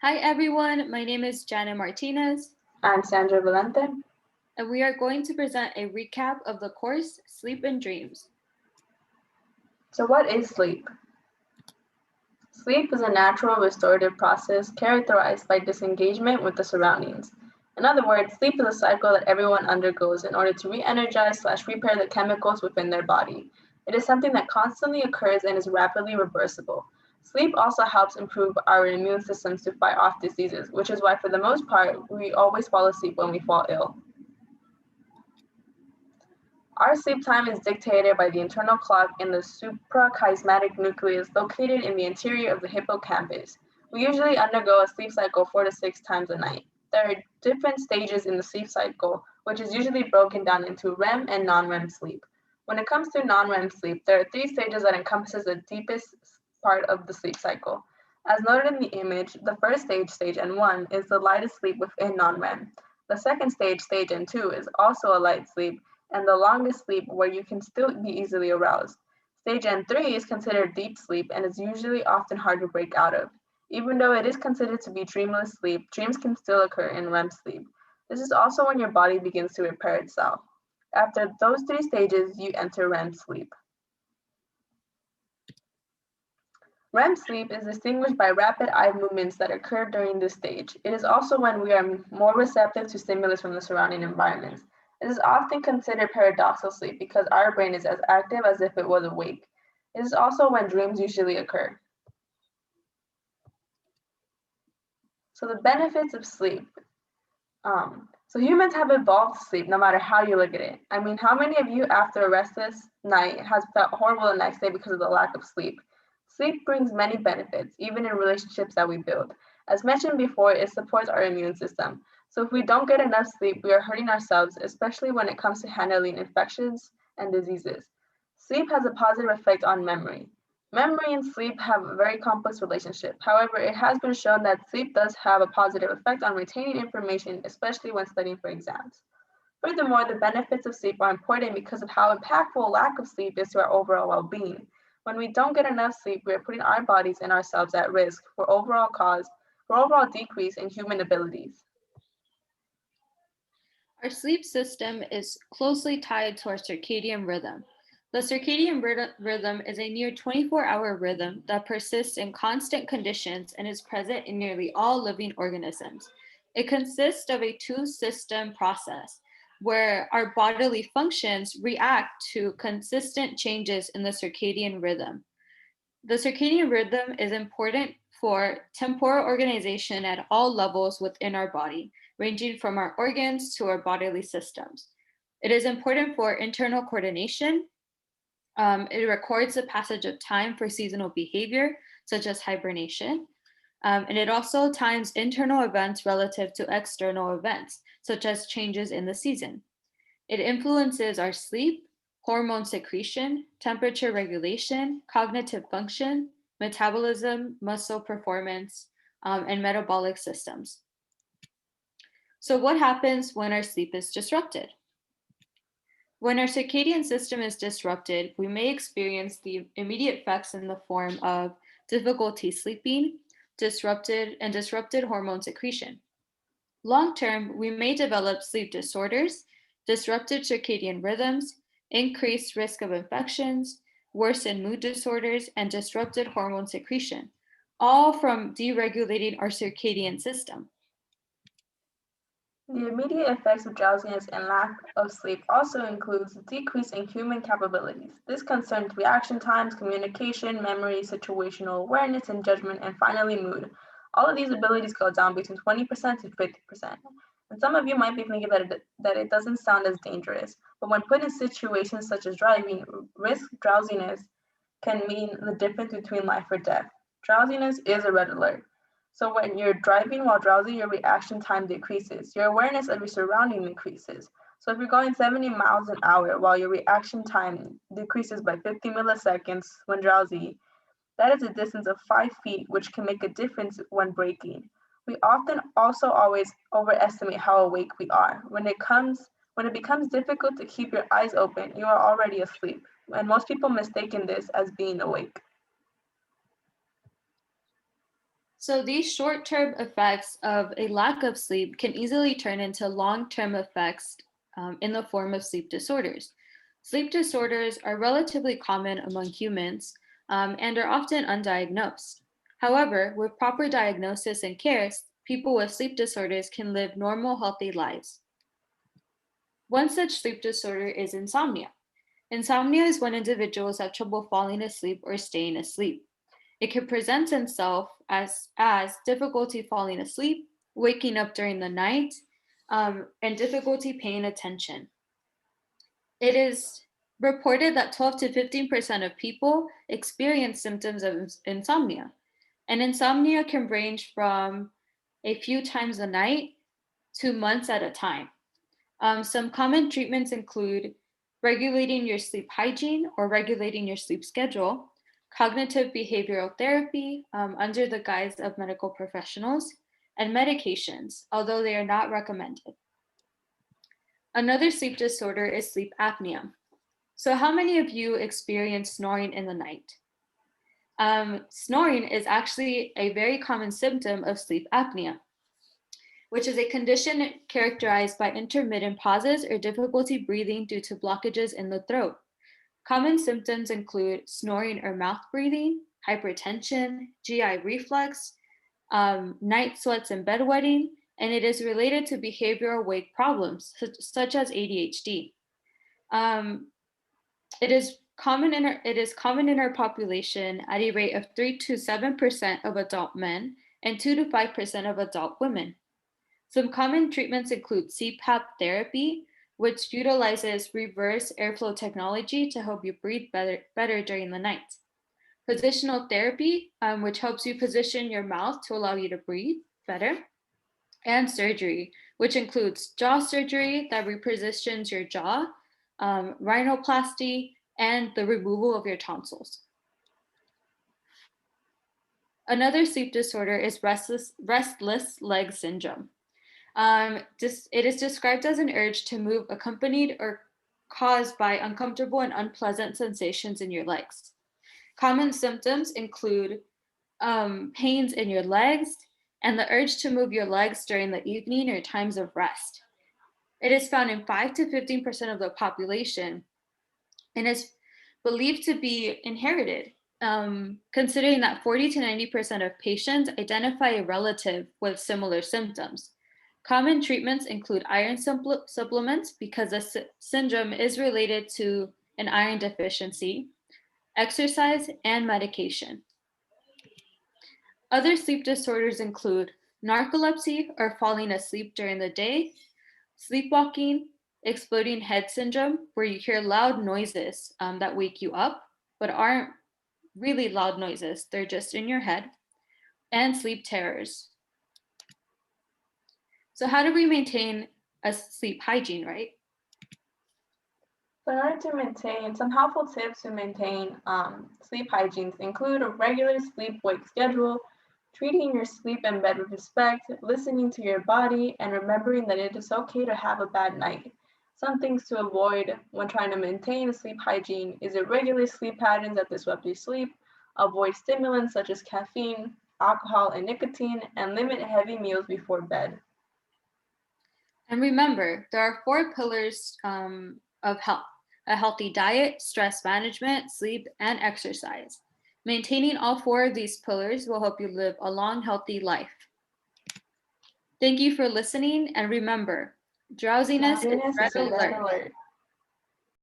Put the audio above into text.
Hi everyone, my name is Janet Martinez, I'm Sandra Valente. and we are going to present a recap of the course Sleep and Dreams. So, what is sleep? Sleep is a natural restorative process characterized by disengagement with the surroundings. In other words, sleep is a cycle that everyone undergoes in order to re energize/ repair the chemicals within their body. It is something that constantly occurs and is rapidly reversible. Sleep also helps improve our immune systems to fight off diseases, which is why, for the most part, we always fall asleep when we fall ill. Our sleep time is dictated by the internal clock in the suprachiasmatic nucleus located in the interior of the hippocampus. We usually undergo a sleep cycle 4 to 6 times a night. There are different stages in the sleep cycle, which is usually broken down into REM and non-REM sleep. When it comes to non-REM sleep, there are 3 stages that encompasses the deepest part of the sleep cycle. As noted in the image, the first stage, stage N1, is the lightest sleep within non-REM. The second stage, stage N2, is also a light sleep and the longest sleep where you can still be easily aroused. Stage N3 is considered deep sleep and is usually often hard to break out of. Even though it is considered to be dreamless sleep, dreams can still occur in REM sleep. This is also when your body begins to repair itself. After those 3 stages, you enter REM sleep. REM sleep is distinguished by rapid eye movements that occur during this stage. It is also when we are more receptive to stimulus from the surrounding environments. It is often considered paradoxical sleep because our brain is as active as if it was awake. It is also when dreams usually occur. So, the benefits of sleep. So humans have evolved to sleep no matter how you look at it. I mean, how many of you after a restless night has felt horrible the next day because of the lack of sleep? Sleep brings many benefits, even in relationships that we build. As mentioned before, it supports our immune system. So if we don't get enough sleep, we are hurting ourselves, especially when it comes to handling infections and diseases. Sleep has a positive effect on memory. Memory and sleep have a very complex relationship. However, it has been shown that sleep does have a positive effect on retaining information, especially when studying for exams. Furthermore, the benefits of sleep are important because of how impactful lack of sleep is to our overall well-being. When we don't get enough sleep, we are putting our bodies and ourselves at risk for overall decrease in human abilities. Our sleep system is closely tied to our circadian rhythm. The circadian rhythm is a near 24-hour rhythm that persists in constant conditions and is present in nearly all living organisms. It consists of a two-system process where our bodily functions react to consistent changes in the circadian rhythm. The circadian rhythm is important for temporal organization at all levels within our body, ranging from our organs to our bodily systems. It is important for internal coordination. It records the passage of time for seasonal behavior, such as hibernation. And it also times internal events relative to external events, such as changes in the season. It influences our sleep, hormone secretion, temperature regulation, cognitive function, metabolism, muscle performance, and metabolic systems. So, what happens when our sleep is disrupted? When our circadian system is disrupted, we may experience the immediate effects in the form of difficulty sleeping, disrupted hormone secretion. Long term, we may develop sleep disorders, disrupted circadian rhythms, increased risk of infections, worsened mood disorders, and disrupted hormone secretion, all from deregulating our circadian system. The immediate effects of drowsiness and lack of sleep also includes a decrease in human capabilities. This concerns reaction times, communication, memory, situational awareness, and judgment, and finally mood. All of these abilities go down between 20% to 50%. And some of you might be thinking that it doesn't sound as dangerous, but when put in situations such as driving, risk drowsiness can mean the difference between life or death. Drowsiness is a red alert. So when you're driving while drowsy, your reaction time decreases. Your awareness of your surrounding increases. So if you're going 70 miles an hour while your reaction time decreases by 50 milliseconds when drowsy, that is a distance of 5 feet, which can make a difference when braking. We often also always overestimate how awake we are. When it becomes difficult to keep your eyes open, you are already asleep. And most people mistaken this as being awake. So these short-term effects of a lack of sleep can easily turn into long-term effects in the form of sleep disorders. Sleep disorders are relatively common among humans and are often undiagnosed. However, with proper diagnosis and care, people with sleep disorders can live normal, healthy lives. One such sleep disorder is insomnia. Insomnia is when individuals have trouble falling asleep or staying asleep. It can present itself as difficulty falling asleep, waking up during the night, and difficulty paying attention. It is reported that 12 to 15% of people experience symptoms of insomnia. And insomnia can range from a few times a night to months at a time. Some common treatments include regulating your sleep hygiene or regulating your sleep schedule, cognitive behavioral therapy under the guise of medical professionals, and medications, although they are not recommended. Another sleep disorder is sleep apnea. So, how many of you experience snoring in the night? Snoring is actually a very common symptom of sleep apnea, which is a condition characterized by intermittent pauses or difficulty breathing due to blockages in the throat. Common symptoms include snoring or mouth breathing, hypertension, GI reflux, night sweats and bedwetting, and it is related to behavioral wake problems such as ADHD. Um, it is common in our population at a rate of 3 to 7% of adult men and 2 to 5% of adult women. Some common treatments include CPAP therapy, which utilizes reverse airflow technology to help you breathe better during the night. Positional therapy, which helps you position your mouth to allow you to breathe better. And surgery, which includes jaw surgery that repositions your jaw, rhinoplasty, and the removal of your tonsils. Another sleep disorder is restless leg syndrome. It is described as an urge to move accompanied or caused by uncomfortable and unpleasant sensations in your legs. Common symptoms include pains in your legs and the urge to move your legs during the evening or times of rest. It is found in 5 to 15% of the population and is believed to be inherited, considering that 40 to 90% of patients identify a relative with similar symptoms. Common treatments include iron supplements because the syndrome is related to an iron deficiency, exercise, and medication. Other sleep disorders include narcolepsy or falling asleep during the day, sleepwalking, exploding head syndrome, where you hear loud noises that wake you up, but aren't really loud noises, they're just in your head, and sleep terrors. So, how do we maintain a sleep hygiene, right? So in order to maintain, some helpful tips to maintain sleep hygiene include a regular sleep-wake schedule, treating your sleep in bed with respect, listening to your body, and remembering that it is okay to have a bad night. Some things to avoid when trying to maintain sleep hygiene is irregular sleep patterns that disrupt your sleep, avoid stimulants such as caffeine, alcohol, and nicotine, and limit heavy meals before bed. And remember, there are 4 pillars of health: a healthy diet, stress management, sleep, and exercise. Maintaining all 4 of these pillars will help you live a long, healthy life. Thank you for listening, and remember, drowsiness is Drowsiness red is a red alert. alert.